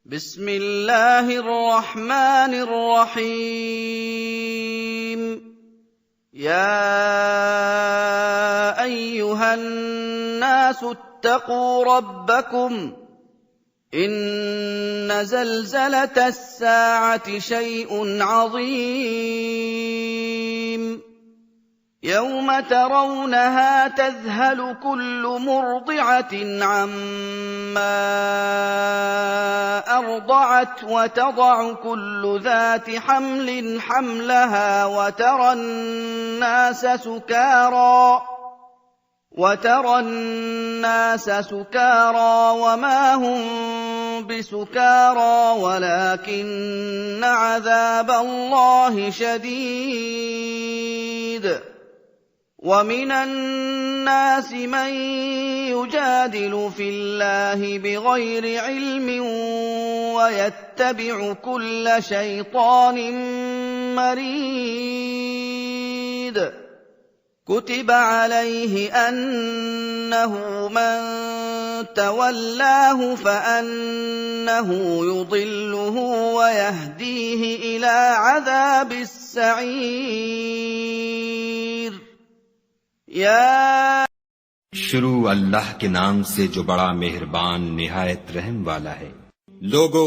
बिस्मिल्लाहिर रहमानिर रहीम। या अय्युहन नासु इत्तक़ू रब्बकुम इन्न ज़लज़लतस साअति शैउन अज़ीम। यौम तरौनहा तज़हलु कुल्लु मुर्दिअतिन अम्मा अर्दअत वतज़अु कुल्लु ज़ाति हम्लिन हम्लहा وترى الناس سكارى وما هم بسكارى ولكن عذاب الله شديد ومن الناس من يجادل في الله بغير علم ويتبع كل شيطان مريد كتب عليه أنه من تولاه فأنه يضله ويهديه إلى عذاب السعير। शुरू अल्लाह के नाम से जो बड़ा मेहरबान निहायत रहम वाला है। लोगो,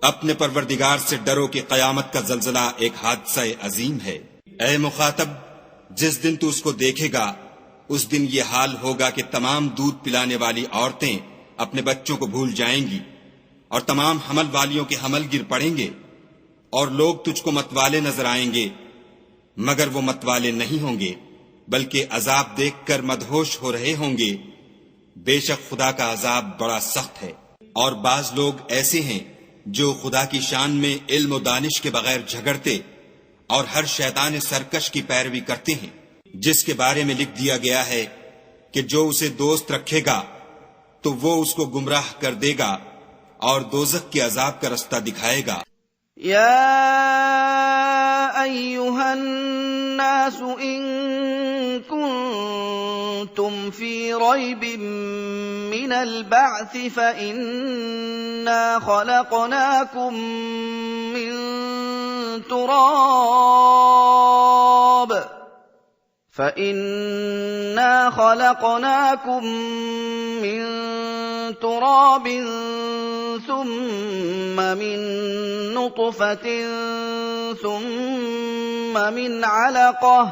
अपने परवरदिगार से डरो कि कयामत का जल्जला एक हादसा अजीम है। ए मुखातब, जिस दिन तू उसको देखेगा उस दिन ये हाल होगा कि तमाम दूध पिलाने वाली औरतें अपने बच्चों को भूल जाएंगी और तमाम हमल वालियों के हमल गिर पड़ेंगे और लोग तुझको मतवाले नजर आएंगे, मगर वो मतवाले नहीं होंगे बल्कि अजाब देखकर मदहोश हो रहे होंगे। बेशक खुदा का अजाब बड़ा सख्त है। और बाज लोग ऐसे हैं जो खुदा की शान में इल्म और दानिश के बगैर झगड़ते और हर शैतान सरकश की पैरवी करते हैं, जिसके बारे में लिख दिया गया है कि जो उसे दोस्त रखेगा तो वो उसको गुमराह कर देगा और दोज़ख के अजाब का रास्ता दिखाएगा। या अय्युहन नासु इन कुंतुम फी रैबिन मिनल बअ्थ फइन्ना खलक़नाकुम मिन तुराब ثم من نطفة ثم من علقة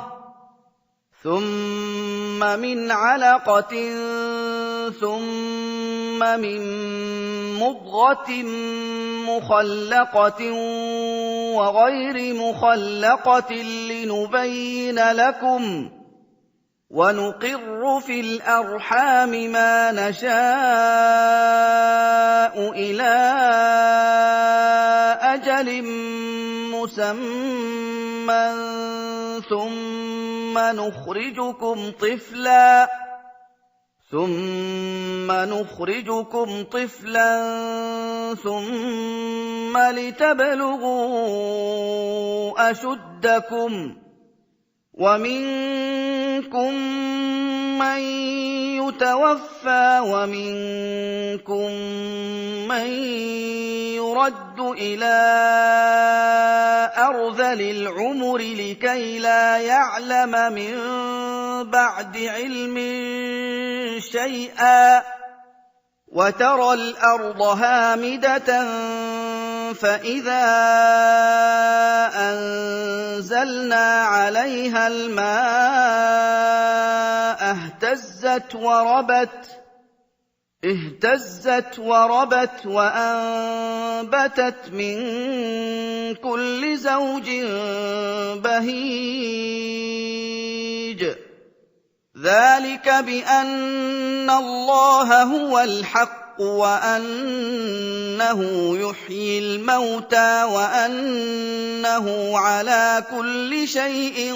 ثم من مضغة مخلقة وغير مخلقة لنبين لكم ونقر في الأرحام ما نشاء إلى أجل مسمى ثم نخرجكم طفلا ثم لتبلغوا أشدكم ومنكم من يتوفى ومنكم من يرد إلى أرذل العمر لكي لا يعلم من بعد علم شيئا وترى الأرض هامدة فإذا أنزلنا عليها الماء اهتزت وربت وأنبتت من كل زوج بهيج ذلك بأن الله هو الحق وأنه يحيي الموتى وأنه على كل شيء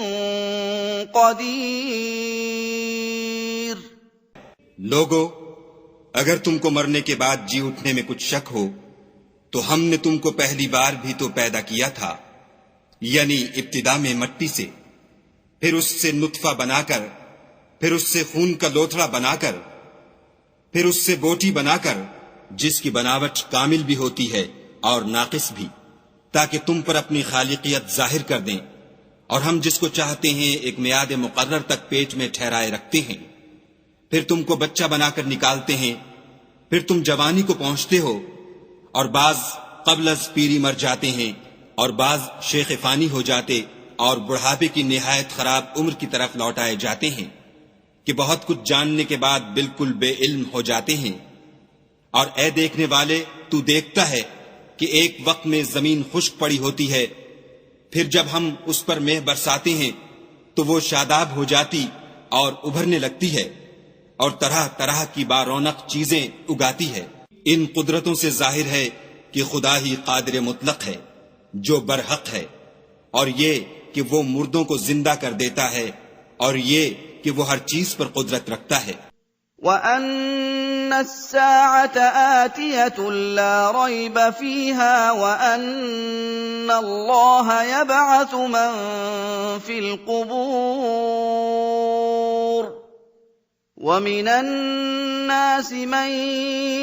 قدير। लोगो, अगर तुमको मरने के बाद जी उठने में कुछ शक हो तो हमने तुमको पहली बार भी तो पैदा किया था, यानी इब्तिदा में मट्टी से, फिर उससे नुत्फा बनाकर, फिर उससे खून का लोथड़ा बनाकर, फिर उससे बोटी बनाकर जिसकी बनावट कामिल भी होती है और नाकिस भी, ताकि तुम पर अपनी खालिकियत जाहिर कर दें। और हम जिसको चाहते हैं एक मियाद मुकर्रर तक पेट में ठहराए रखते हैं, फिर तुमको बच्चा बनाकर निकालते हैं, फिर तुम जवानी को पहुंचते हो, और बाज कबलज पीरी मर जाते हैं, और बाज शेख फानी हो जाते और बुढ़ापे की निहायत खराब उम्र की तरफ लौटाए जाते हैं कि बहुत कुछ जानने के बाद बिल्कुल बेइल्म हो जाते हैं। और ए देखने वाले, तू देखता है कि एक वक्त में जमीन खुश्क पड़ी होती है, फिर जब हम उस पर मेह बरसाते हैं तो वो शादाब हो जाती और उभरने लगती है और तरह तरह की बारौनक चीजें उगाती है। इन कुदरतों से जाहिर है कि खुदा ही कादिर मुतलक है जो बरहक है, और ये कि वो मुर्दों को जिंदा कर देता है, और ये कि वो हर चीज पर कुदरत रखता है। وَأَنَّ السَّاعَةَ آتِيَةٌ لَا رَيْبَ فِيهَا وَأَنَّ اللَّهَ يَبْعَثُ مَن فِي الْقُبُورِ وَمِنَ النَّاسِ مَن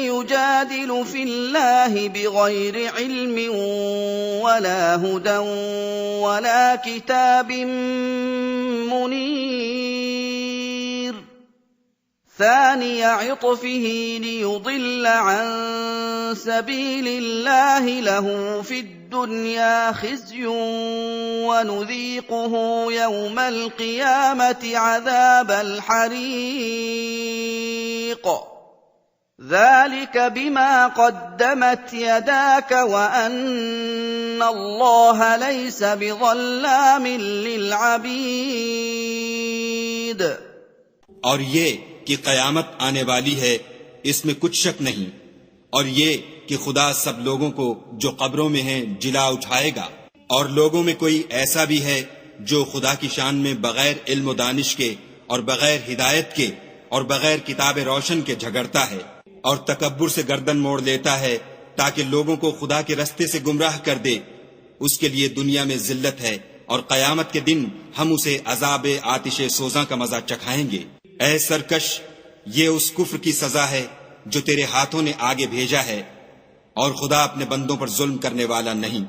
يُجَادِلُ فِي اللَّهِ بِغَيْرِ عِلْمٍ وَلَا هُدًى وَلَا كِتَابٍ مُنِيرٍ ثاني عطفه ليضل عن سبيل الله له في الدنيا خزي ونذيقه يوم القيامة عذاب الحريق ذلك بما قدمت يداك وأن الله ليس بظلام للعبيد। और ये कि कयामत आने वाली है, इसमें कुछ शक नहीं, और ये कि खुदा सब लोगों को जो कब्रों में हैं जिला उठाएगा। और लोगों में कोई ऐसा भी है जो खुदा की शान में बगैर इल्म व दानिश के और बगैर हिदायत के और बगैर किताब रोशन के झगड़ता है और तकब्बुर से गर्दन मोड़ लेता है ताकि लोगों को खुदा के रस्ते से गुमराह कर दे। उसके लिए दुनिया में जिल्लत है और कयामत के दिन हम उसे अजाब आतिशे सोजा का मजा चखाएंगे। ऐ सरकश, ये उस कुफ्र की सजा है जो तेरे हाथों ने आगे भेजा है, और खुदा अपने बंदों पर जुल्म करने वाला नहीं।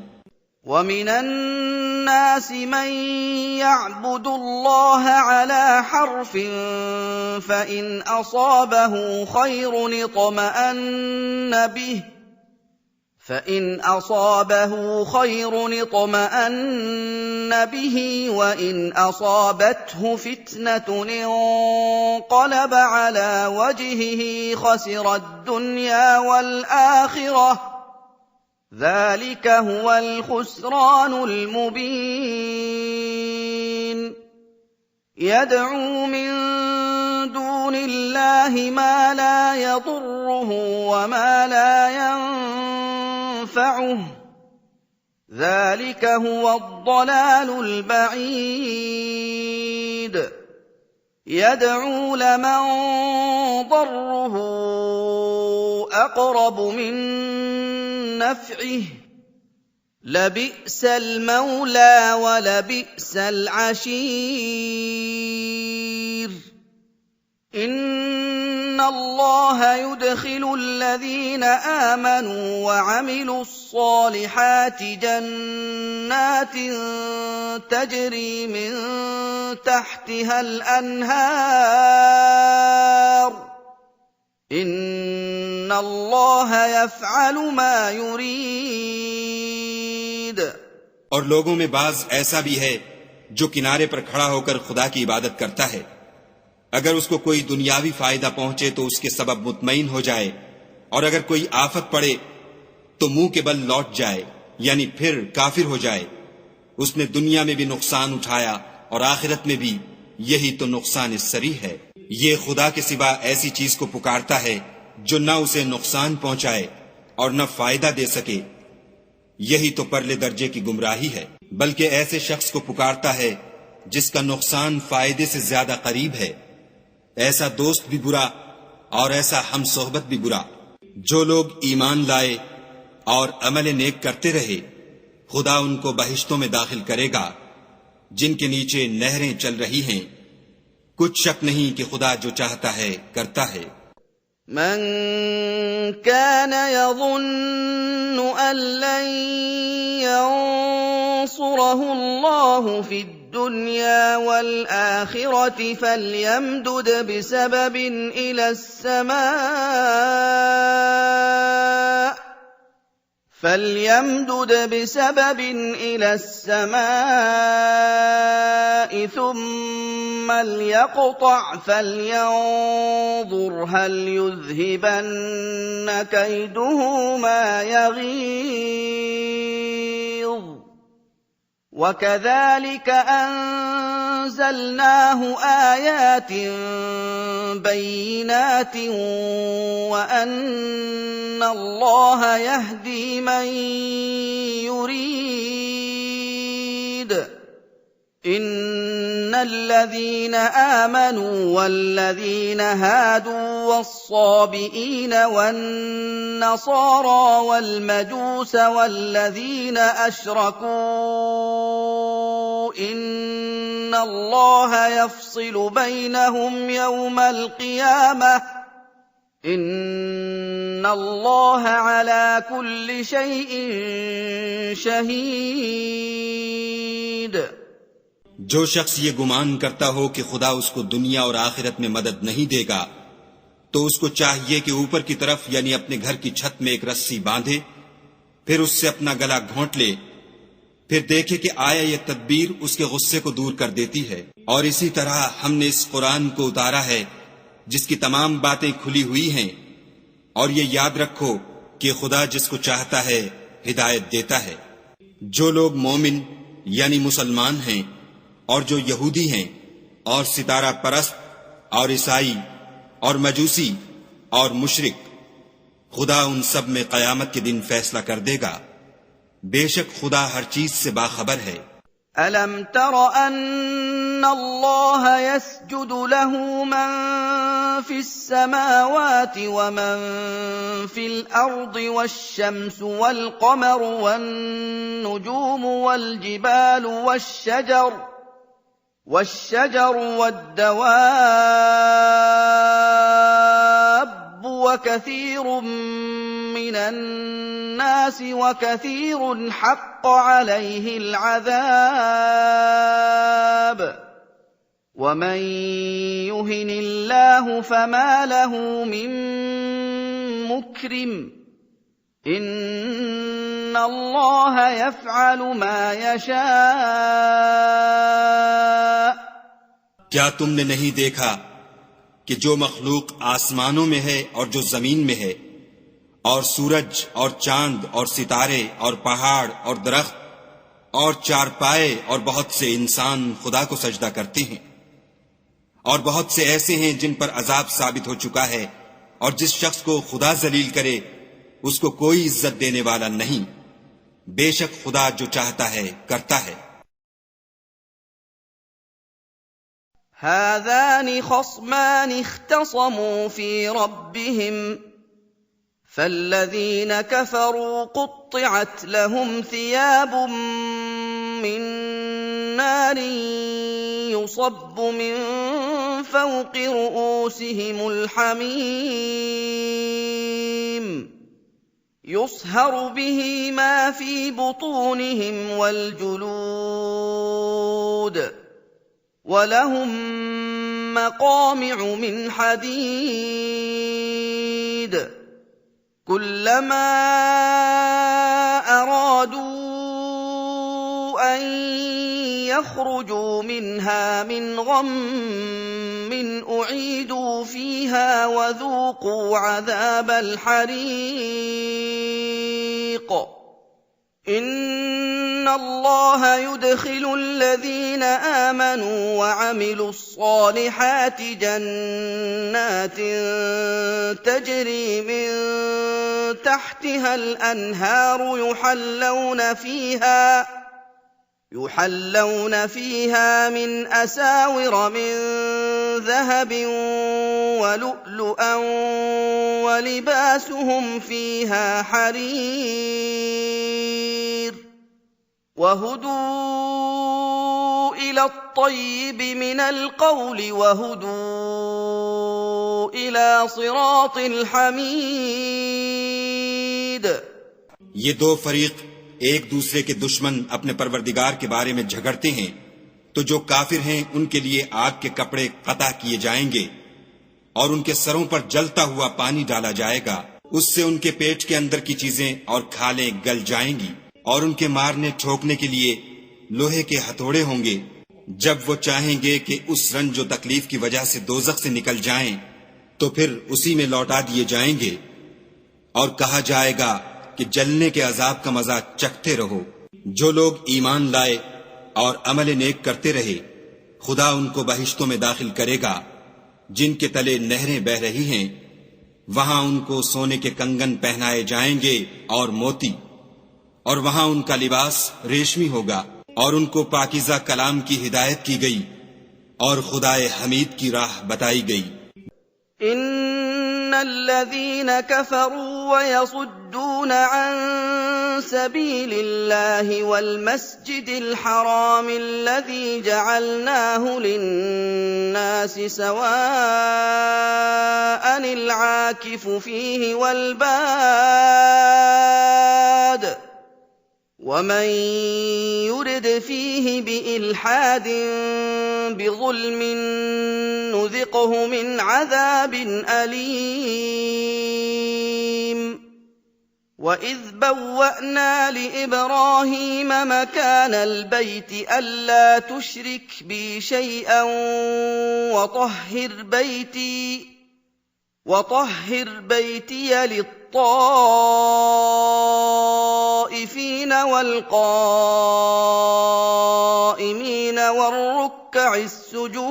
وَمِنَ النَّاسِ مَن يَعْبُدُ اللَّهَ عَلَىٰ حَرْفٍ فَإِنْ أَصَابَهُ خَيْرٌ اطْمَأَنَّ بِهِ وَإِنْ أَصَابَتْهُ فِتْنَةٌ انقَلَبَ عَلَىٰ وَجْهِهِ خَسِرَ الدُّنْيَا وَالْآخِرَةَ ذَلِكَ هُوَ الْخُسْرَانُ الْمُبِينُ يَدْعُو مِن دُونِ اللَّهِ مَا لَا يَضُرُّهُ وَمَا لَا يَنفَعُهُ ذَلِكَ هُوَ الضَّلَالُ الْبَعِيدُ يَدْعُو لَمَن ضَرُّهُ أَقْرَبُ مِن نَّفْعِهِ لَبِئْسَ الْمَوْلَىٰ وَلَبِئْسَ الْعَشِيرُ إِنَّ اللَّهَ يُدْخِلُ الَّذِينَ آمَنُوا وَعَمِلُوا الصَّالِحَاتِ جَنَّاتٍ تَجْرِي مِن تَحْتِهَا الْأَنْهَارُ إِنَّ اللَّهَ يَفْعَلُ مَا يُرِيدُ। और लोगों में बाज ऐसा भी है जो किनारे पर खड़ा होकर खुदा की इबादत करता है। अगर उसको कोई दुनियावी फायदा पहुंचे तो उसके सबब मुतमईन हो जाए, और अगर कोई आफत पड़े तो मुंह के बल लौट जाए, यानी फिर काफिर हो जाए। उसने दुनिया में भी नुकसान उठाया और आखिरत में भी, यही तो नुकसान सरी है। ये खुदा के सिवा ऐसी चीज को पुकारता है जो न उसे नुकसान पहुंचाए और न फायदा दे सके, यही तो परले दर्जे की गुमराही है। बल्कि ऐसे शख्स को पुकारता है जिसका नुकसान फायदे से ज्यादा करीब है। ऐसा दोस्त भी बुरा और ऐसा हम सोहबत भी बुरा। जो लोग ईमान लाए और अमल नेक करते रहे, खुदा उनको बहिश्तों में दाखिल करेगा जिनके नीचे नहरें चल रही हैं। कुछ शक नहीं कि खुदा जो चाहता है करता है। مَن كَانَ يَظُنُّ أَن لَّن يَنصُرَهُ اللَّهُ فِي الدُّنْيَا وَالْآخِرَةِ فَلْيَمْدُدْ بِسَبَبٍ إِلَى السَّمَاءِ ثُمَّ لْيَقْطَعْ فَلْيَنظُرْ هَلْ يُذْهِبَنَّ كَيْدُهُ مَا يَغِيظُ وَكَذَٰلِكَ أَنزَلْنَاهُ آيَاتٍ بَيِّنَاتٍ وَأَنَّ اللَّهَ يَهْدِي مَن يُرِيدُ إِنَّ الَّذِينَ آمَنُوا وَالَّذِينَ هَادُوا وَالصَّابِئِينَ وَالنَّصَارَىٰ وَالْمَجُوسَ وَالَّذِينَ أَشْرَكُوا إِنَّ اللَّهَ يَفْصِلُ بَيْنَهُمْ يَوْمَ الْقِيَامَةِ ۚ إِنَّ اللَّهَ عَلَىٰ كُلِّ شَيْءٍ شَهِيدٌ जो शख्स ये गुमान करता हो कि खुदा उसको दुनिया और आखिरत में मदद नहीं देगा, तो उसको चाहिए कि ऊपर की तरफ यानी अपने घर की छत में एक रस्सी बांधे, फिर उससे अपना गला घोंट ले, फिर देखे कि आया ये तदबीर उसके गुस्से को दूर कर देती है। और इसी तरह हमने इस कुरान को उतारा है जिसकी तमाम बातें खुली हुई हैं, और ये याद रखो कि खुदा जिसको चाहता है हिदायत देता है। जो लोग मोमिन यानी मुसलमान हैं और जो यहूदी हैं और सितारा परस्त और ईसाई और मजूसी और मुशरिक, खुदा उन सब में क़यामत के दिन फैसला कर देगा। बेशक खुदा हर चीज से बाखबर है। أَلَمْ تَرَ أَنَّ اللَّهَ يَسْجُدُ لَهُ مَن فِي السَّمَاوَاتِ وَمَن فِي الْأَرْضِ وَالشَّمْسُ وَالْقَمَرُ وَالنُّجُومُ وَالْجِبَالُ وَالشَّجَرُ وَالدَّوَابُّ وَكَثِيرٌ مِّنَ النَّاسِ وَكَثِيرٌ حَقَّ عَلَيْهِ الْعَذَابُ وَمَن يُهِنِ اللَّهُ فَمَا لَهُ مِن مُّكْرِمٍ إِنَّ اللَّهَ يَفْعَلُ مَا يَشَاءُ क्या तुमने नहीं देखा कि जो मखलूक आसमानों में है और जो जमीन में है, और सूरज और चांद और सितारे और पहाड़ और दरख्त और चारपाए और बहुत से इंसान खुदा को सजदा करते हैं, और बहुत से ऐसे हैं जिन पर अजाब साबित हो चुका है, और जिस शख्स को खुदा जलील करे उसको कोई इज्जत देने वाला नहीं। बेशक खुदा जो चाहता है करता है। هَٰذَانِ خَصْمَانِ اخْتَصَمُوا فِي رَبِّهِمْ فَالَّذِينَ كَفَرُوا قُطِّعَتْ لَهُمْ ثِيَابٌ مِّن نَّارٍ يُصَبُّ مِن فَوْقِ رُءُوسِهِمُ الْحَمِيمُ يُصْهَرُ بِهِ مَا فِي بُطُونِهِمْ وَالْجُلُودُ وَلَهُم مَّقَامِعُ مِنْ حَدِيدٍ كُلَّمَا أَرَادُوا أَن يَخْرُجُوا مِنْهَا مِنْ غَمٍّ أُعِيدُوا فِيهَا وَذُوقُوا عَذَابَ الْحَرِيقِ إِنَّ اللَّهَ يُدْخِلُ الَّذِينَ آمَنُوا وَعَمِلُوا الصَّالِحَاتِ جَنَّاتٍ تَجْرِي مِن تَحْتِهَا الْأَنْهَارُ يُحَلَّوْنَ فِيهَا مِنْ أَسَاوِرَ مِن ذَهَبٍ وَلُؤْلُؤًا وَلِبَاسُهُمْ فِيهَا حَرِيرٌ وَهُدُوا إِلَى الطَّيِّبِ مِنَ الْقَوْلِ وَهُدُوا إِلَى إِلَىٰ صِرَاطِ الْحَمِيدِ ये दो फरीक एक दूसरे के दुश्मन अपने परवरदिगार के बारे में झगड़ते हैं, तो जो काफिर हैं उनके लिए आग के कपड़े कता किए जाएंगे और उनके सरों पर जलता हुआ पानी डाला जाएगा। उससे उनके पेट के अंदर की चीजें और खालें गल जाएंगी और उनके मारने ठोकने के लिए लोहे के हथौड़े होंगे। जब वो चाहेंगे कि उस रंज व तकलीफ की वजह से दोजख से निकल जाएं, तो फिर उसी में लौटा दिए जाएंगे और कहा जाएगा कि जलने के अजाब का मजा चखते रहो। जो लोग ईमान लाए और अमल नेक करते रहे, खुदा उनको बहिश्तों में दाखिल करेगा जिनके तले नहरें बह रही हैं। वहां उनको सोने के कंगन पहनाए जाएंगे और मोती, और वहां उनका लिबास रेशमी होगा और उनको पाकीज़ा कलाम की हिदायत की गई और खुदाए हमीद की राह बताई गई। इन्नल्लज़ीन कफ़रू व यसुद्दून अन सबीलिल्लाहि वल मस्जिदिल हरामिल्लज़ी जअलनाहु लिन्नासि सवाअनिल आकिफु फ़ीहि वल बाद ومن يرد فيه بإلحاد بظلم نذقه من عذاب أليم وإذ بوأنا لإبراهيم مكان البيت ألا تشرك بي شيئا وطهر بيتي للطائفين والقائمين والركع السجود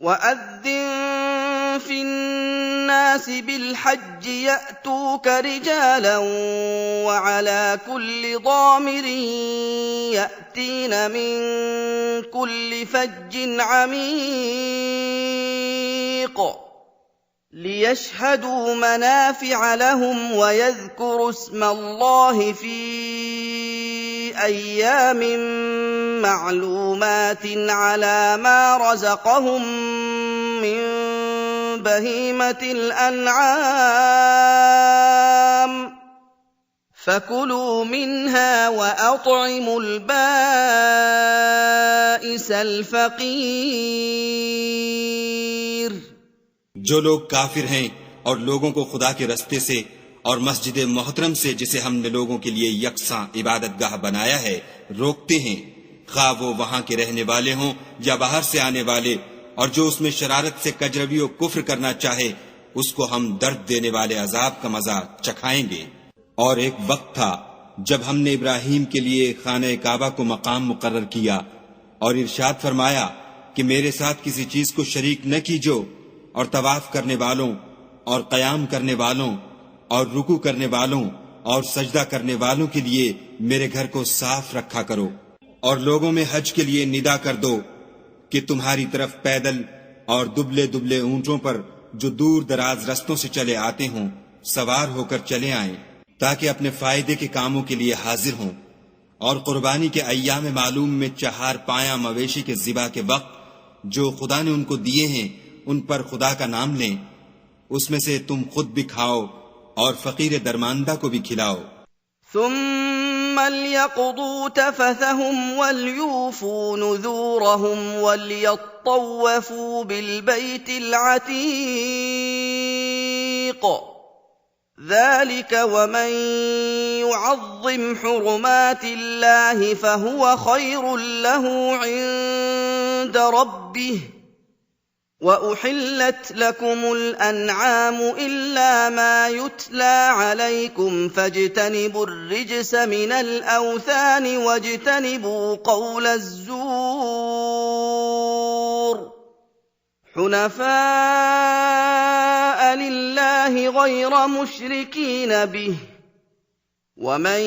وأذن في الناس بالحج يأتوك رجالا وعلى كل ضامر يأتين من كل فج عميق ليشهدوا منافع لهم ويذكروا اسم الله في أيام معلومات على ما رزقهم من بهيمة الأنعام فكلوا منها وأطعموا البائس الفقير। जो लोग काफिर हैं और लोगों को खुदा के रस्ते से और मस्जिद मोहतरम से, जिसे हमने लोगों के लिए यकसां इबादतगाह बनाया है, रोकते हैं, खा वो वहां के रहने वाले हों या बाहर से आने वाले, और जो उसमें शरारत से कजरवी और कुफ्र करना चाहे उसको हम दर्द देने वाले अजाब का मजा चखाएंगे। और एक वक्त था जब हमने इब्राहीम के लिए खाने काबा को मकाम मुकर्रर किया और इरशाद फरमाया कि मेरे साथ किसी चीज को शरीक न कीजो, और तवाफ करने वालों और कयाम करने वालों और रुकू करने वालों और सजदा करने वालों के लिए मेरे घर को साफ रखा करो। और लोगों में हज के लिए निदा कर दो कि तुम्हारी तरफ पैदल और दुबले दुबले ऊंटों पर जो दूर दराज रस्तों से चले आते हों सवार होकर चले आएं, ताकि अपने फायदे के कामों के लिए हाजिर हों। और कुर्बानी के अय्याम मालूम में 4 पाया मवेशी के ज़िबा के वक्त जो खुदा ने उनको दिए हैं उन पर खुदा का नाम लें। उसमें से तुम खुद भी खाओ और फकीर दरमानदा को भी खिलाओ। ثم ليقضوا تفثهم وليوفوا نذورهم وليطوفوا بالبيت العتيق ذلك ومن يعظم حرمات الله فهو خير له عند ربه وأحلت لكم الأنعام إلا ما يتلى عليكم فاجتنبوا الرجس من الأوثان واجتنبوا قول الزور حنفاء لله غير مشركين به ومن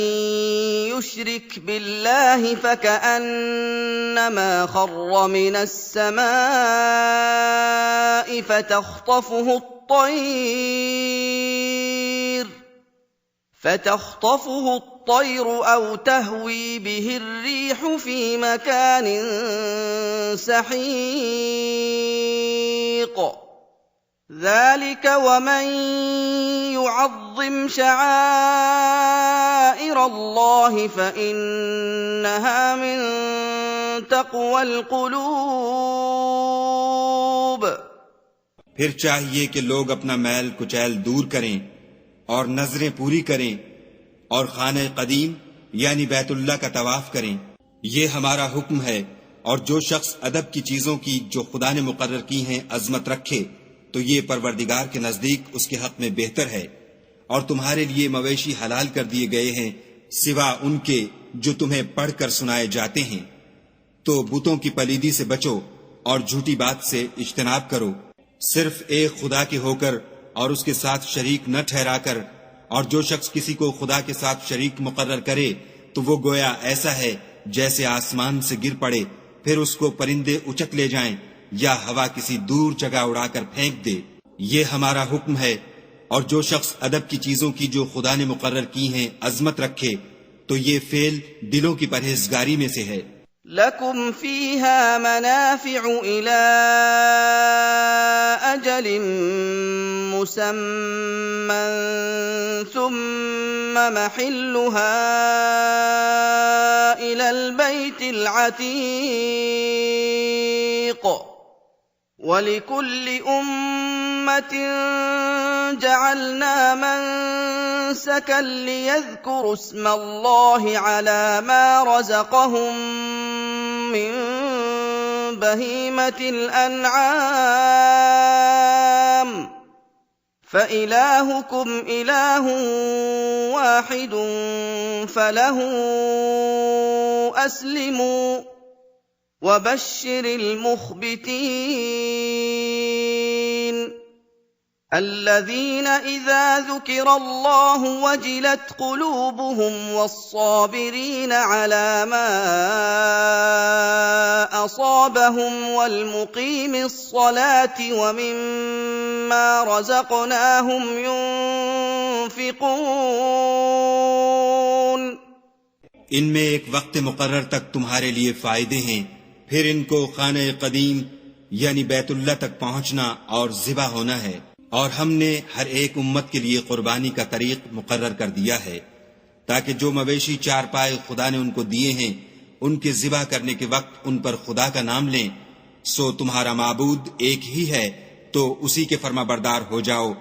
يشرك بالله فكأنما خر من السماء فتخطفه الطير فتخطفه الطير أو تهوي به الريح في مكان سحيق ذلك ومن يعظم شعائر الله فإنها من تقوى القلوب फिर चाहिए कि लोग अपना मैल कुचैल दूर करें और नजरें पूरी करें और खाने कदीम यानी बैतुल्लाह का तवाफ करें। ये हमारा हुक्म है। और जो शख्स अदब की चीजों की जो खुदा ने मुकर्रर की हैं अजमत रखे तो ये परवरदिगार के नजदीक उसके हक में बेहतर है। और तुम्हारे लिए मवेशी हलाल कर दिए गए हैं सिवा उनके जो तुम्हें पढ़कर सुनाए जाते हैं। तो बुतों की पलीदी से बचो और झूठी बात से इज्तनाब करो। सिर्फ एक खुदा के होकर और उसके साथ शरीक न ठहराकर। और जो शख्स किसी को खुदा के साथ शरीक मुकर्रर करे तो वो गोया ऐसा है जैसे आसमान से गिर पड़े फिर उसको परिंदे उचक ले जाएं या हवा किसी दूर जगह उड़ाकर फेंक दे। ये हमारा हुक्म है। और जो शख्स अदब की चीजों की जो खुदा ने मुकर्रर की हैं अजमत रखे तो ये फेल दिलों की परहेजगारी में से है। लकुम फीहा मनाफिउ इला अजलिन मुसम्मन सुम्मा महिल्लुहा इलल बैतिल अतीक वलिकुल्लि उम्मतिन जअलना मनसकन लियज़कुरु इस्मल्लाहि अला मा रज़क़हुम मिन बहीमतिल अन्आम फइलाहुकुम इलाहुन वाहिदुन फलहु अस्लिमू वबश्शिरिल मुख्बितीन الذين إذا ذكر الله وجلت قلوبهم والصابرين على ما أصابهم والمقيم الصلاة ومما رزقناهم ينفقون इनमें एक वक्त मुकर्रर तक तुम्हारे लिए फायदे हैं। फिर इनको खाने कदीम यानी बैतुल्लाह तक पहुंचना और ज़िबा होना है। और हमने हर एक उम्मत के लिए कुर्बानी का तरीक मुकर्रर कर दिया है ताकि जो मवेशी चार पाए खुदा ने उनको दिए हैं उनके ज़िबा करने के वक्त उन पर खुदा का नाम लें। सो तुम्हारा माबूद एक ही है तो उसी के फर्माबरदार हो जाओ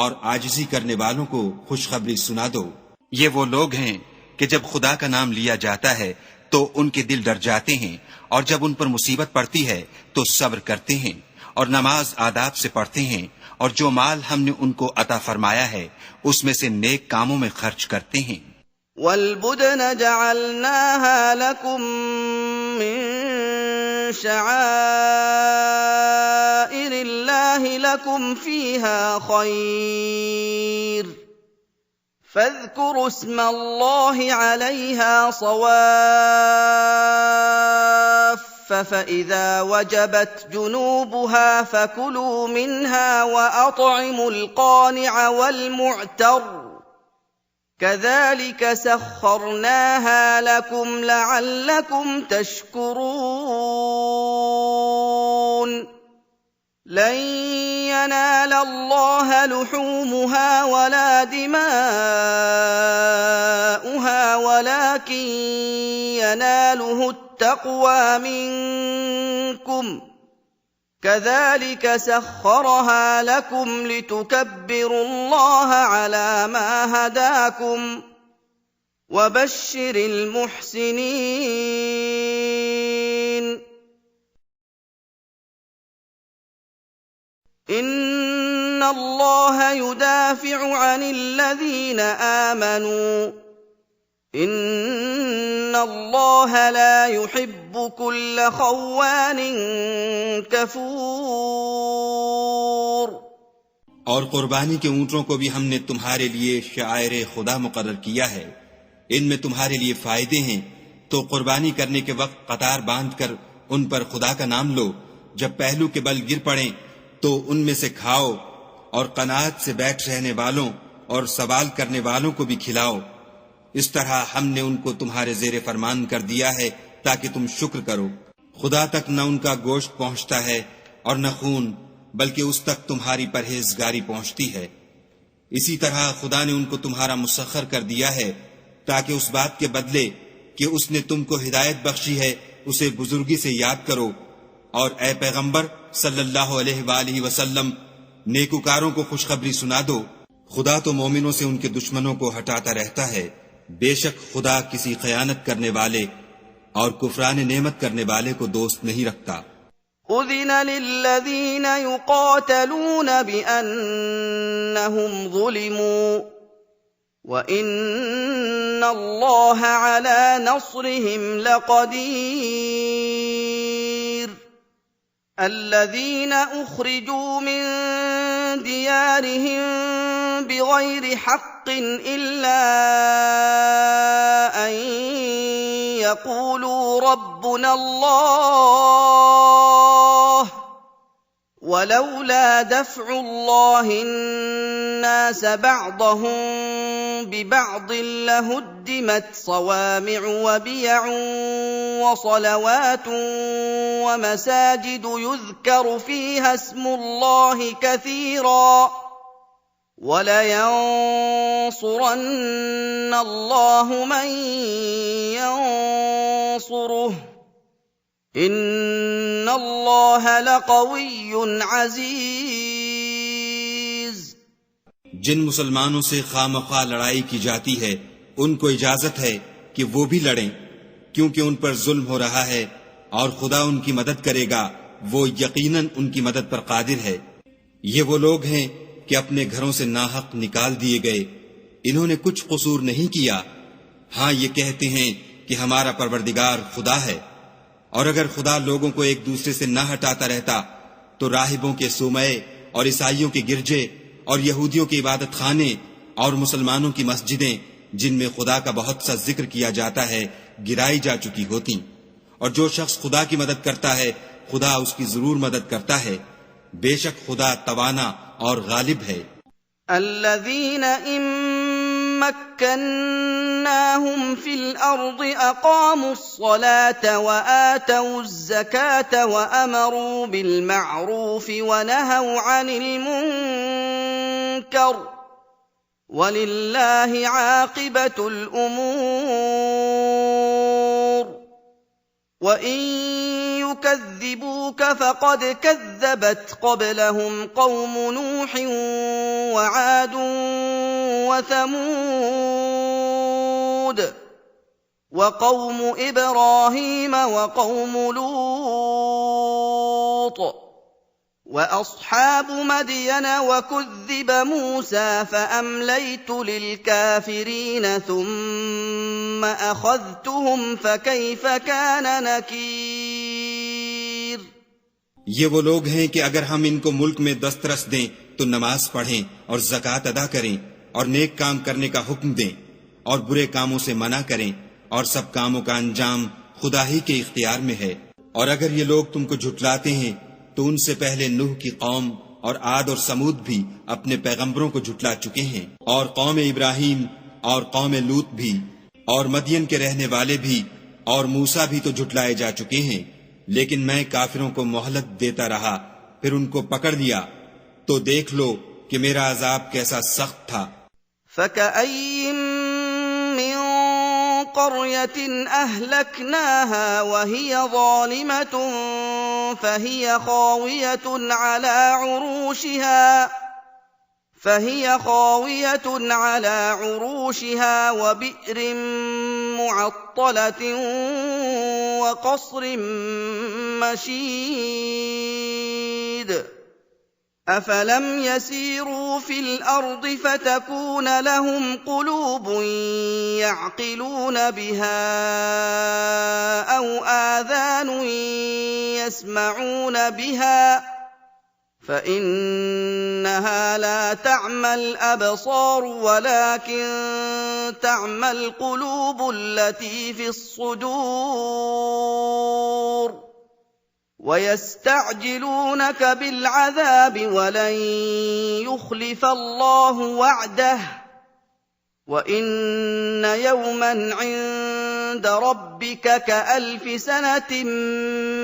और आजिज़ी करने वालों को खुशखबरी सुना दो। ये वो लोग हैं कि जब खुदा का नाम लिया जाता है तो उनके दिल डर जाते हैं और जब उन पर मुसीबत पड़ती है तो सब्र करते हैं और नमाज आदाब से पढ़ते हैं और जो माल हमने उनको अता फरमाया है उसमें से नेक कामों में खर्च करते हैं। वल्बुदन जअलनाहा लकुम मिन शआइरिल्लाहि लकुम फीहा खैर فاذكروا اسم الله عليها صواف فإذا وجبت جنوبها فكلوا منها وأطعموا القانع والمعتر كذلك سخرناها لكم لعلكم تشكرون لن ينال الله لحومها ولا دماؤها ولكن يناله التقوى منكم كذلك سخرها لكم لتكبروا الله على ما هداكم وبشر المحسنين إن الله يدافع عن الذين آمنوا إن الله لا يحب كل خوان كفور और कुर्बानी के ऊंटों को भी हमने तुम्हारे लिए शायर खुदा मुकर्रर किया है। इनमें तुम्हारे लिए फायदे हैं। तो कुर्बानी करने के वक्त कतार बांधकर उन पर खुदा का नाम लो। जब पहलू के बल गिर पड़ें तो उनमें से खाओ और कनात से बैठ रहने वालों और सवाल करने वालों को भी खिलाओ। इस तरह हमने उनको तुम्हारे जेरे फरमान कर दिया है ताकि तुम शुक्र करो। खुदा तक न उनका गोश्त पहुंचता है और न खून, बल्कि उस तक तुम्हारी परहेजगारी पहुंचती है। इसी तरह खुदा ने उनको तुम्हारा मुसख्खर कर दिया है ताकि उस बात के बदले कि उसने तुमको हिदायत बख्शी है उसे बुजुर्गी से याद करो। और ए पैगंबर सल्लल्लाहु अलैहि वसल्लम, नेकुकारों को खुशखबरी सुना दो। खुदा तो मोमिनों से उनके दुश्मनों को हटाता रहता है। बेशक खुदा किसी खयानत करने वाले और कुफरान नेमत करने वाले को दोस्त नहीं रखता। उज़िन लिल्लज़ीन युक़ातलून बिअन्नहुम ज़ुलिमू व इन्नल्लाह अला नस्रिहिम लक़दीर। الذين أخرجوا من ديارهم بغير حق إلا أن يقولوا ربنا الله ولولا دفع الله الناس بعضهم ببعض لهدمت صوامع وبيع وصلوات ومساجد يذكر فيها اسم الله كثيرا ولينصرن الله من ينصره إن الله لقوي عزيز। जिन मुसलमानों से खामख्वाह लड़ाई की जाती है उनको इजाजत है कि वो भी लड़ें, क्योंकि उन पर जुल्म हो रहा है और खुदा उनकी मदद करेगा। वो यकीनन उनकी मदद पर कादिर है। ये वो लोग हैं कि अपने घरों से नाहक निकाल दिए गए, इन्होंने कुछ कसूर नहीं किया। हाँ, ये कहते हैं कि हमारा परवरदिगार खुदा है। और अगर खुदा लोगों को एक दूसरे से न हटाता रहता तो राहिबों के सुमये और ईसाइयों के गिरजे और यहूदियों के इबादत खाने और मुसलमानों की मस्जिदें, जिनमें खुदा का बहुत सा जिक्र किया जाता है, गिराई जा चुकी होती। और जो शख्स खुदा की मदद करता है खुदा उसकी जरूर मदद करता है। बेशक खुदा तवाना और गालिब है। الذين مكناهم في الأرض أقاموا الصلاة وآتوا الزكاة وأمروا بالمعروف ونهوا عن المنكر ولله عاقبة الأمور وإن يكذبوك فقد كذبت قبلهم قوم نوح وعاد وثمود وقوم إبراهيم وقوم لوط وأصحاب مدين وكذب موسى فأمليت للكافرين ثم أخذتهم فكيف كان نكير। ये वो लोग हैं कि अगर हम इनको मुल्क में दस्तरस दें तो नमाज पढ़ें और ज़कात अदा करें और नेक काम करने का हुक्म दें और बुरे कामों से मना करें, और सब कामों का अंजाम खुदा ही के इख्तियार में है। और अगर ये लोग तुमको झुटलाते हैं तो उनसे पहले नूह की कौम और आद और समूद भी अपने पैगंबरों को झुटला चुके हैं, और कौम इब्राहिम और कौम लूत भी, और मदियन के रहने वाले भी, और मूसा भी तो झुटलाए जा चुके हैं। लेकिन मैं काफिरों को मोहलत देता रहा, फिर उनको पकड़ लिया, तो देख लो कि मेरा अजाब कैसा सख्त था। فكأين من قرية أهلكناها وهي ظالمة فهي خاوية على عروشها وبئر معطلة وقصر مشيد أفلم يسيروا في الأرض فتكون لهم قلوب يعقلون بها أو آذان يسمعون بها فإنها لا تعمى الأبصار ولكن تعمى القلوب التي في الصدور ويستعجلونك بالعذاب ولن يخلف الله وعده وإن يوما عند ربك كألف سنة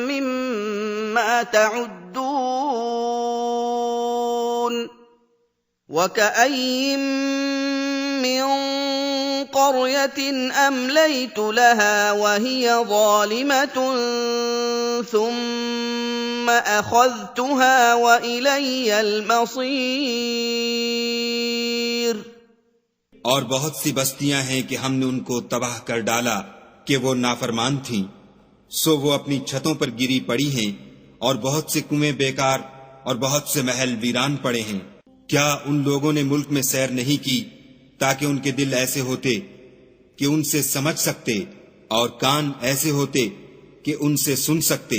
مما تعدون وكأي من قرية أمليت لها وهي ظالمة ثم أخذتها وإلي المصير और बहुत सी बस्तियां हैं कि हमने उनको तबाह कर डाला कि वो नाफरमान थीं, सो वो अपनी छतों पर गिरी पड़ी हैं और बहुत से कुएं बेकार और बहुत से महल वीरान पड़े हैं। क्या उन लोगों ने मुल्क में सैर नहीं की ताकि उनके दिल ऐसे होते कि उनसे समझ सकते और कान ऐसे होते कि उनसे सुन सकते?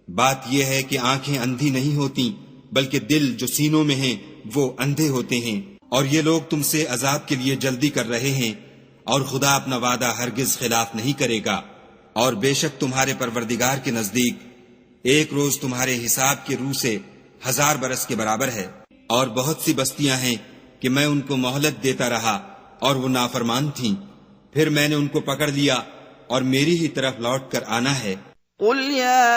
बात यह है कि आंखें अंधी नहीं होती बल्कि दिल जो सीनों में हैं वो अंधे होते हैं। और ये लोग तुमसे अजाब के लिए जल्दी कर रहे हैं और खुदा अपना वादा हरगिज खिलाफ नहीं करेगा। और बेशक तुम्हारे परवरदिगार के नजदीक एक रोज तुम्हारे हिसाब के रूह से 1000 बरस के बराबर है। और बहुत सी बस्तियां हैं कि मैं उनको मोहलत देता रहा और वो नाफरमान थीं, फिर मैंने उनको पकड़ लिया और मेरी ही तरफ लौट कर आना है। قل يا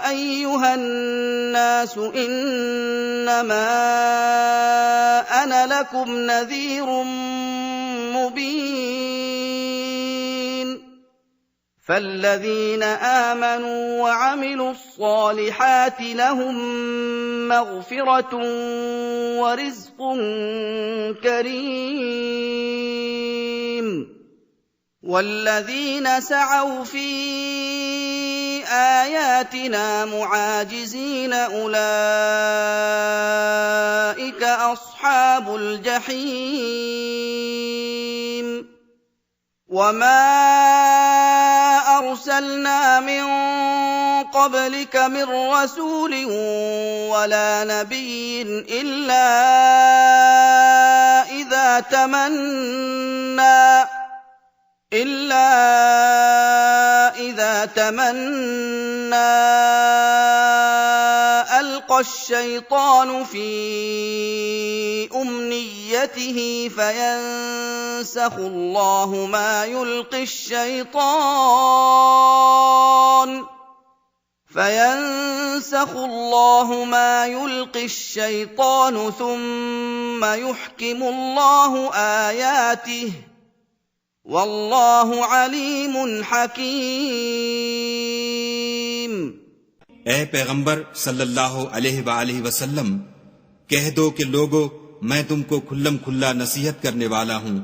أيها الناس إنما أنا لكم نذير مبين فالذين آمنوا وعملوا الصالحات لهم مغفرة ورزق كريم والذين سعوا في آياتنا معاجزين أولئك أصحاب الجحيم وما أرسلنا من قبلك من رسول ولا نبي إلا إذا تمنى ألقى الشيطان في أمنيته فينسخ الله ما يلقي الشيطان ثم يحكم الله آياته والله عليم حكيم। ए पैगंबर सल्लल्लाहु अलैहि वसल्लम, कह दो कि लोगो मैं तुमको खुल्लम खुल्ला नसीहत करने वाला हूँ।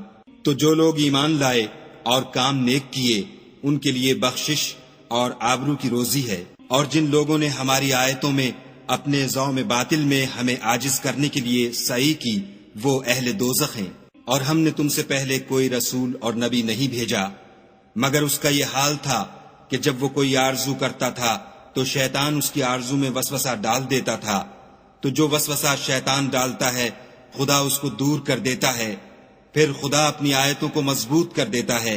तो जो लोग ईमान लाए और काम नेक किए उनके लिए बख्शिश और आबरू की रोजी है। और जिन लोगों ने हमारी आयतों में अपने ज़ौम बातिल में हमें आजिज करने के लिए सई की वो अहले दोज़ख हैं। और हमने तुमसे पहले कोई रसूल और नबी नहीं भेजा मगर उसका ये हाल था कि जब वो कोई आरजू करता था तो शैतान उसकी आरजू में वसवसा डाल देता था। तो जो वसवसा शैतान डालता है खुदा उसको दूर कर देता है, फिर खुदा अपनी आयतों को मजबूत कर देता है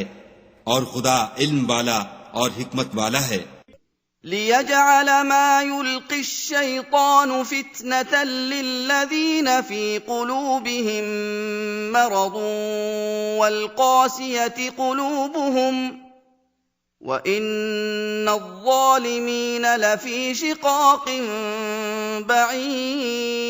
और खुदा इल्म वाला और हिकमत वाला है। लियजअल मा युल्क़ि अश-शैतानु फित्नतन लिल्लज़ीना फ़ी क़ुलूबिहिम मरदुन वल क़ासियति क़ुलूबुहुम व इन्नज़-ज़ालिमीना लफ़ी शिक़ाक़िन बഈद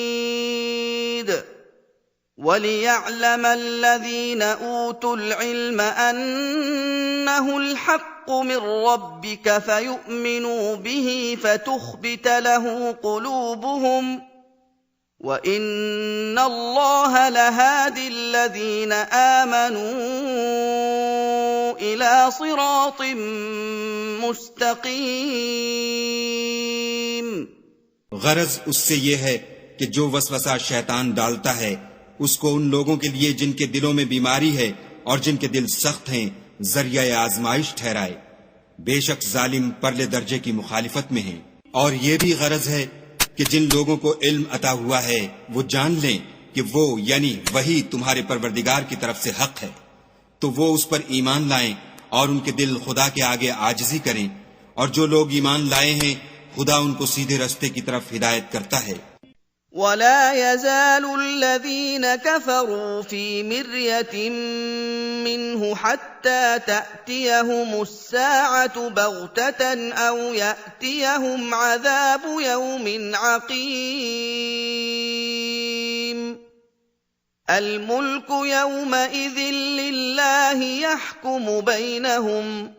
वलियअलम الذين أوتوا العلم أنه الحق من ربك فيؤمنوا به فتخبت له قلوبهم وإن الله لهادي الذين آمنوا إلى صراط مستقيم। गरज उससे ये है कि जो वसवसा शैतान डालता है उसको उन लोगों के लिए जिनके दिलों में बीमारी है और जिनके दिल सख्त हैं जरिया आजमाइश ठहराए। बेशक जालिम परले दर्जे की मुखालिफत में हैं। और ये भी गरज है कि जिन लोगों को इल्म अता हुआ है वो जान लें कि वो यानी वही तुम्हारे परवरदिगार की तरफ से हक है, तो वो उस पर ईमान लाएं और उनके दिल खुदा के आगे आजिजी करें। और जो लोग ईमान लाए हैं खुदा उनको सीधे रास्ते की तरफ हिदायत करता है। ولا يزال الذين كفروا في مرية منه حتى تأتيهم الساعة بغتة أو يأتيهم عذاب يوم عقيم الملك يومئذ لله يحكم بينهم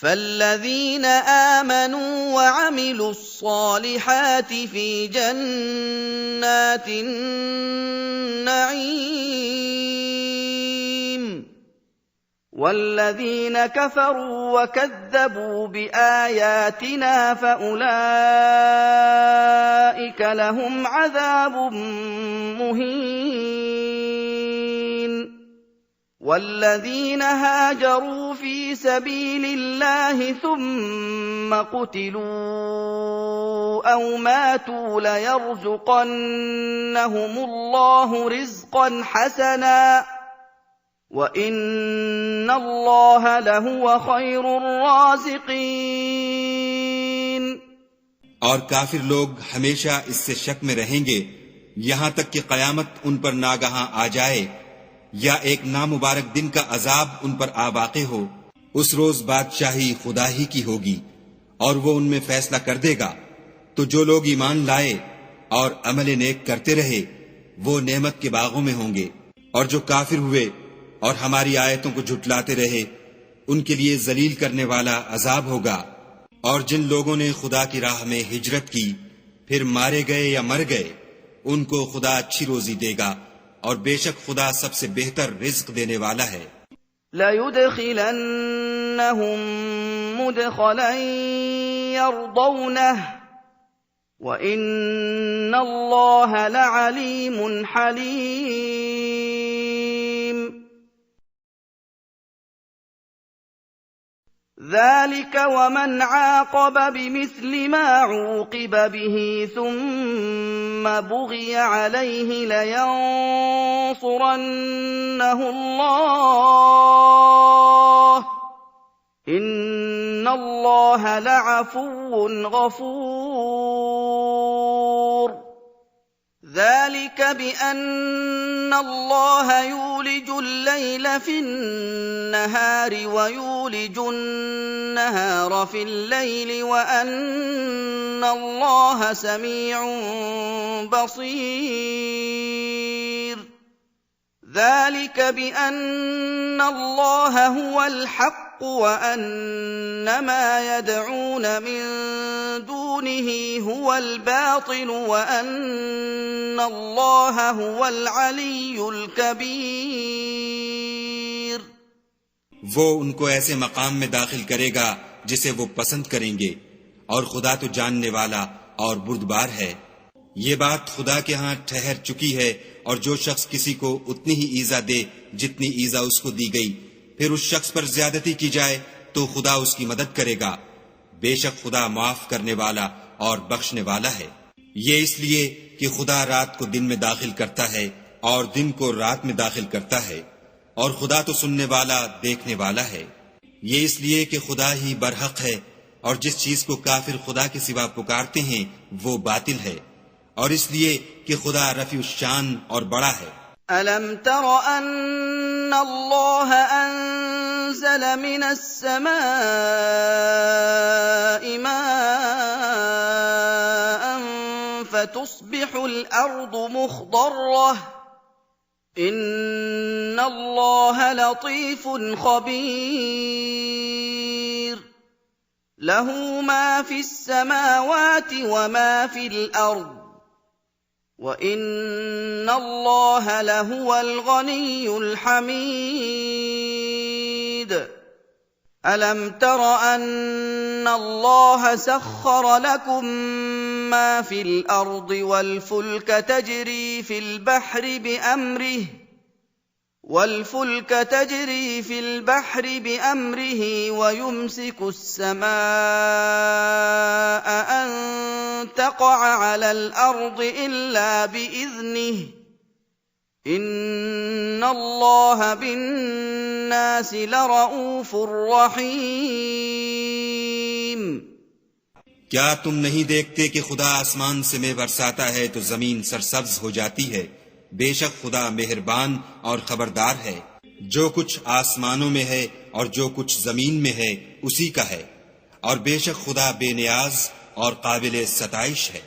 فالذين آمنوا وعملوا الصالحات في جنات النعيم والذين كفروا وكذبوا بآياتنا فأولئك لهم عذاب مهين والذين هاجروا في سبيل الله ثم قتلوا أو ماتوا ليرزقنهم الله رزقا حسنا وإن الله لهو خير الرازقين और काफिर लोग हमेशा इससे शक में रहेंगे यहाँ तक कि कयामत उन पर नागहां आ जाए या एक नामुबारक दिन का अजाब उन पर आ वाक़े हो। उस रोज बादशाही खुदा ही की होगी और वो उनमें फैसला कर देगा। तो जो लोग ईमान लाए और अमल नेक करते रहे वो नेमत के बागों में होंगे, और जो काफिर हुए और हमारी आयतों को झुटलाते रहे उनके लिए जलील करने वाला अजाब होगा। और जिन लोगों ने खुदा की राह में हिजरत की फिर मारे गए या मर गए उनको खुदा अच्छी रोजी देगा और बेशक खुदा सबसे बेहतर रिज्क देने वाला है। लयुदखिलन्नहुम मुदखलन यरदौनह व इन्नल्लाह लअलीमुन हलीम। ذلك ومن عاقب بمثل ما عوقب به ثم بغي عليه لينصرنه الله إن الله لعفو غفور ذلك بأن الله يولج الليل في النهار ويولج النهار في الليل وأن الله سميع بصير ذلك بأن الله هو الحق وأن ما يدعون من دونه هو الباطل وأن الله هو العلي الكبير। वो उनको ऐसे मकाम में दाखिल करेगा जिसे वो पसंद करेंगे और खुदा तो जानने वाला और बुर्दबार है। ये बात खुदा के यहाँ ठहर चुकी है और जो शख्स किसी को उतनी ही ईजा दे जितनी ईजा उसको दी गई फिर उस शख्स पर ज्यादती की जाए तो खुदा उसकी मदद करेगा। बेशक खुदा माफ करने वाला और बख्शने वाला है। ये इसलिए कि खुदा रात को दिन में दाखिल करता है और दिन को रात में दाखिल करता है और खुदा तो सुनने वाला देखने वाला है। ये इसलिए कि खुदा ही बरहक है और जिस चीज को काफिर खुदा के सिवा पुकारते हैं वो बातिल है, और इसलिए कि खुदा रफी शान और बड़ा है। अलम तर अन्न अल्लाह अंज़ल मिनस समाई माअन फतुस्बिहुल अर्दु मुख्दर्रह इन्नल्लाह लतीफुन खबीर लहू मा फिस समावाति व मा फिल अर्द وَإِنَّ اللَّهَ لَهُوَ الْغَنِيُّ الْحَمِيدُ أَلَمْ تَرَ أَنَّ اللَّهَ سَخَّرَ لَكُم مَّا فِي الْأَرْضِ وَالْفُلْكَ تَجْرِي فِي الْبَحْرِ بِأَمْرِهِ وَيُمْسِكُ السَّمَاءَ أَن تَقَعَ عَلَى الْأَرْضِ إِلَّا بِإِذْنِهِ إِنَّ اللَّهَ بِالنَّاسِ لَرَءُوفٌ رَّحِيمٌ। क्या तुम नहीं देखते कि खुदा आसमान से मेंह बरसाता है तो जमीन सरसब्ज हो जाती है। बेशक खुदा मेहरबान और खबरदार है। जो कुछ आसमानों में है और जो कुछ जमीन में है उसी का है, और बेशक खुदा बेनियाज और काबिल सताइश है।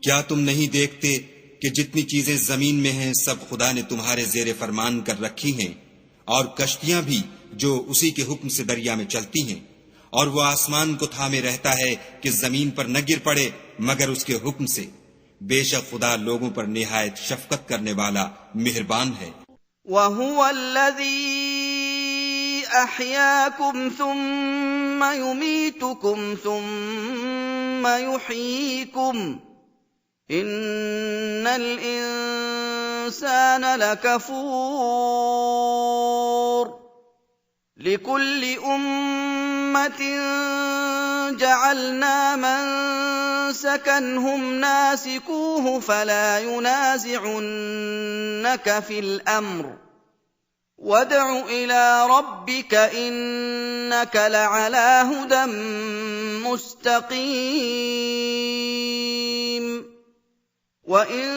क्या तुम नहीं देखते कि जितनी चीजें जमीन में हैं सब खुदा ने तुम्हारे जेर फरमान कर रखी हैं, और कश्तियां भी जो उसी के हुक्म से दरिया में चलती हैं, और वो आसमान को थामे रहता है कि जमीन पर न गिर पड़े मगर उसके हुक्म से। बेशक खुदा लोगों पर निहायत शफकत करने वाला मेहरबान है। वहुवल्लज़ी अहयाकुम सुम्मा युमीतुकुम सुम्मा युहयीकुम इन्नल इंसान लकफूर लिकुल्लि उम्मतिन जअलना मनसकन हुम नासिकूहु फला युनाज़िउन्नक फिल अम्र वदअ इला रब्बिक इन्नक लअला हुदन मुस्तक़ीम वइन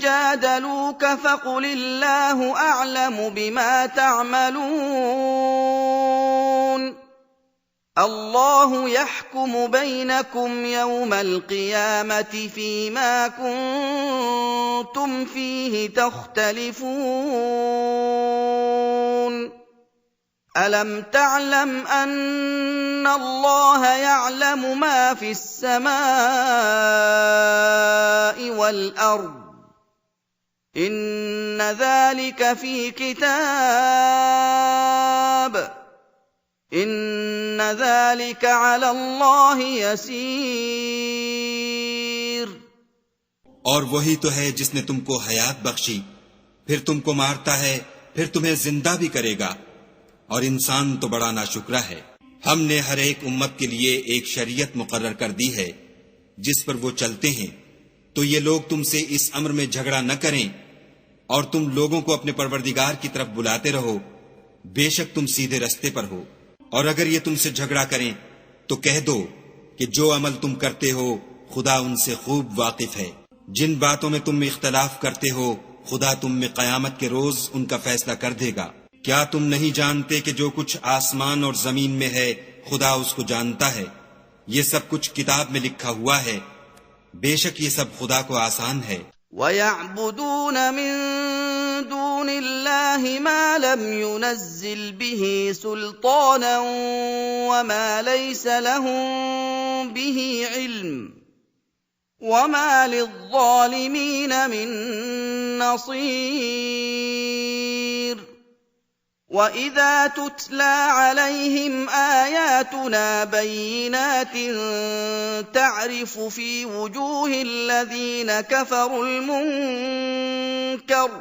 जादलूक फक़ुलिल्लाहु अअलमु बिमा तअमलून अल्लाहु यहकुमु बैनकुम यौमल क़ियामति फ़ीमा कुन्तुम फ़ीहि तख़्तलिफ़ून अलम तअलम अन्नल्लाह यअलमु मा फ़िस्समाइ वल अर्द इन्न ज़ालिक फ़ी किताब इन्न ज़ालिक अलल्लाह यसीर। और वही तो है जिसने तुमको हयात बख्शी, फिर तुमको मारता है, फिर तुम्हें जिंदा भी करेगा, और इंसान तो बड़ा नाशुक्रा है। हमने हर एक उम्मत के लिए एक शरीयत मुकर्रर कर दी है जिस पर वो चलते हैं, तो ये लोग तुमसे इस अम्र में झगड़ा न करें, और तुम लोगों को अपने परवरदिगार की तरफ बुलाते रहो, बेशक तुम सीधे रास्ते पर हो। और अगर ये तुमसे झगड़ा करें तो कह दो कि जो अमल तुम करते हो खुदा उनसे खूब वाकिफ है। जिन बातों में तुम इख्तलाफ करते हो खुदा तुम में कयामत के रोज उनका फैसला कर देगा। क्या तुम नहीं जानते कि जो कुछ आसमान और जमीन में है खुदा उसको जानता है। ये सब कुछ किताब में लिखा हुआ है। बेशक ये सब खुदा को आसान है। वयअबुदून मिन दूनिल्लाहि मा लम युनज़्ज़िल बिही सुल्तानन वमा लैसा लहुम बिही इल्म वमा लिज़्ज़ालिमीन मिन नसीर। وَإِذَا تُتْلَىٰ عَلَيْهِمْ آيَاتُنَا بَيِّنَاتٍ تَعْرِفُ فِي وُجُوهِ الَّذِينَ كَفَرُوا الْمُنكَرَ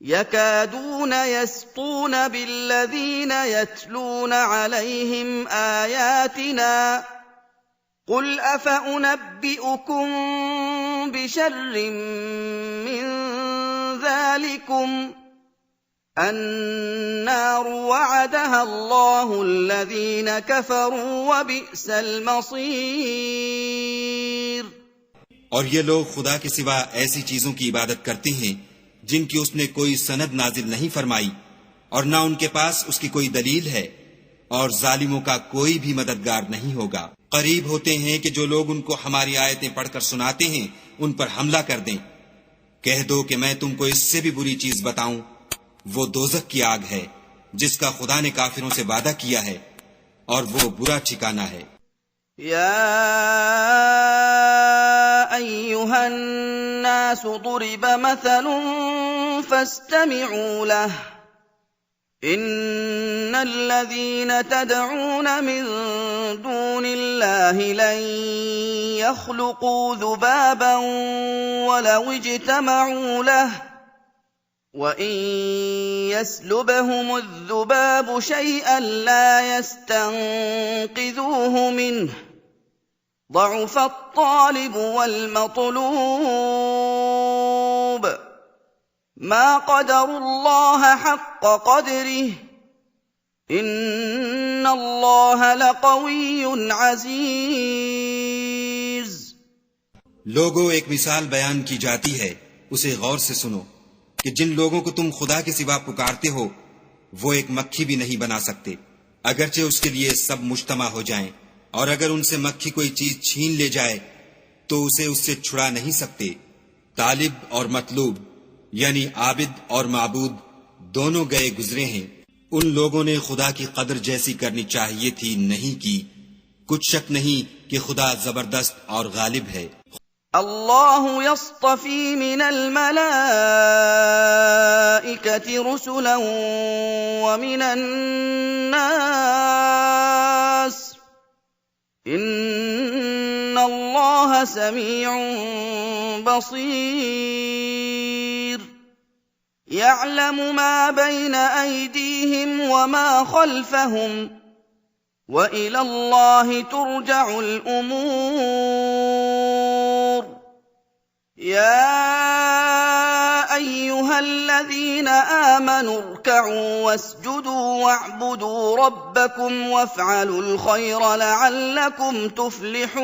يَكَادُونَ يَسْطُونَ بِالَّذِينَ يَتْلُونَ عَلَيْهِمْ آيَاتِنَا قُلْ أَفَأُنَبِّئُكُم بِشَرٍّ مِّن ذَٰلِكُمْ النار وعدها الله الذين كفروا وبئس المصير। और ये लोग खुदा के सिवा ऐसी चीजों की इबादत करते हैं जिनकी उसने कोई सनद नाजिल नहीं फरमाई और ना उनके पास उसकी कोई दलील है, और जालिमों का कोई भी मददगार नहीं होगा। करीब होते हैं कि जो लोग उनको हमारी आयतें पढ़कर सुनाते हैं उन पर हमला कर दें। कह दो कि मैं तुमको इससे भी बुरी चीज बताऊं, वो दोज़ख की आग है जिसका खुदा ने काफिरों से वादा किया है, और वो बुरा ठिकाना है। या अय्युहन नास दुरिब मसलुन फस्तमि'ू लह इन्नल्लज़ीन तद'ून मिन दूनिल्लाहि लन यख्लुqू ज़ुबाबन वलौ इज्तम'ू लह وَإِن يَسْلُبْهُمُ الذُّبَابُ شَيْئًا لَّا يَسْتَنقِذُوهُ مِنْهُ ضَعُفَ الطَّالِبُ وَالْمَطْلُوبُ مَا قَدَرُوا اللَّهَ حَقَّ قَدْرِهِ إن الله लक़विय्युन अज़ीज़। लोगों, एक मिसाल बयान की जाती है, उसे गौर से सुनो कि जिन लोगों को तुम खुदा के सिवा पुकारते हो वो एक मक्खी भी नहीं बना सकते, अगरचे उसके लिए सब मुज्तमा हो जाएं, और अगर उनसे मक्खी कोई चीज छीन ले जाए तो उसे उससे छुड़ा नहीं सकते। तालिब और मतलूब यानी आबिद और माबूद दोनों गए गुजरे हैं। उन लोगों ने खुदा की कदर जैसी करनी चाहिए थी, नहीं की। कुछ शक नहीं कि खुदा जबरदस्त और गालिब है। अल्लाहु यस्तफी मिनल मलाइकति रुसुलन व मिनन नास इन्नल्लाह समीउन बसीर। यअलमु मा बैन अयदीहिम व मा खल्फहुम व इलल्लाहि तुरजउल उमूर। या अय्युहल्लज़ीना आमनू इरकऊ वस्जुदू वअबुदू रब्बकुम वफ़अलुल खैर लअल्लकुम तुफ़्लिहून।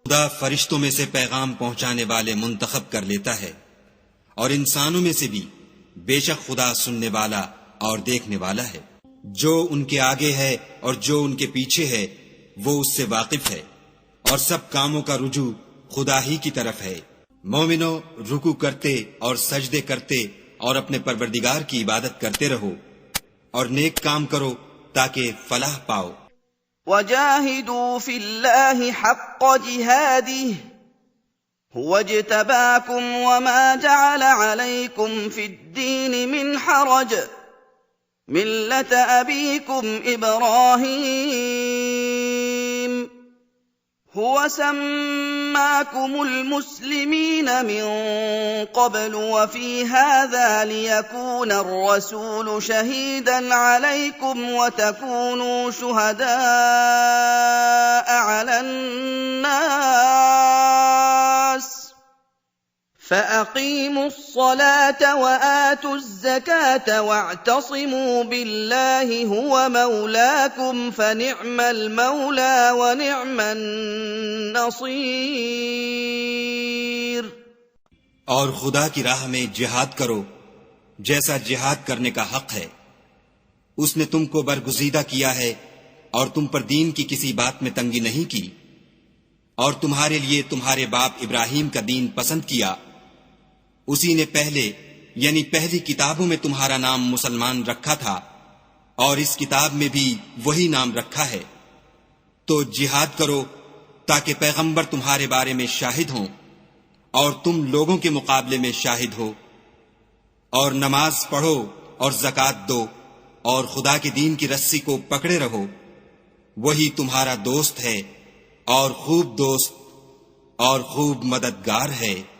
खुदा फरिश्तों में से पैगाम पहुंचाने वाले मुंतखब कर लेता है और इंसानों में से भी बेशक खुदा सुनने वाला और देखने वाला है। जो उनके आगे है और जो उनके पीछे है वो उससे वाकिफ है, और सब कामों का रुजू खुदा ही की तरफ है। मोमिनो, रुकू करते और सजदे करते और अपने परवरदिगार की इबादत करते रहो और नेक काम करो ताकि फलाह पाओ। वजाहिदू फिल्लाहि हक़्क़ जिहादिही हुव इज्तबाकुम वमा जअल अलैकुम फिद्दीन मिन हरज मिल्लत अबीकुम इब्राहीम हुव सम्माकुमुल मुस्लिमीन मिन क़ब्ल व फ़ी हाज़ा लियकूना अर्रसूलु शहीदन अलैकुम व तकूनू शुहदाअ अलन नास فأقيموا الصلاة وآتوا الزكاة واعتصموا بالله هو مولاكم فنعم المولى ونعم النصير। और खुदा की राह में जिहाद करो जैसा जिहाद करने का हक है। उसने तुमको बरगुज़ीदा किया है और तुम पर दीन की किसी बात में तंगी नहीं की, और तुम्हारे लिए तुम्हारे बाप इब्राहिम का दीन पसंद किया। उसी ने पहले यानी पहली किताबों में तुम्हारा नाम मुसलमान रखा था और इस किताब में भी वही नाम रखा है। तो जिहाद करो ताकि पैगंबर तुम्हारे बारे में शाहिद हों और तुम लोगों के मुकाबले में शाहिद हो, और नमाज पढ़ो और ज़कात दो और खुदा के दीन की रस्सी को पकड़े रहो। वही तुम्हारा दोस्त है और खूब दोस्त और खूब मददगार है।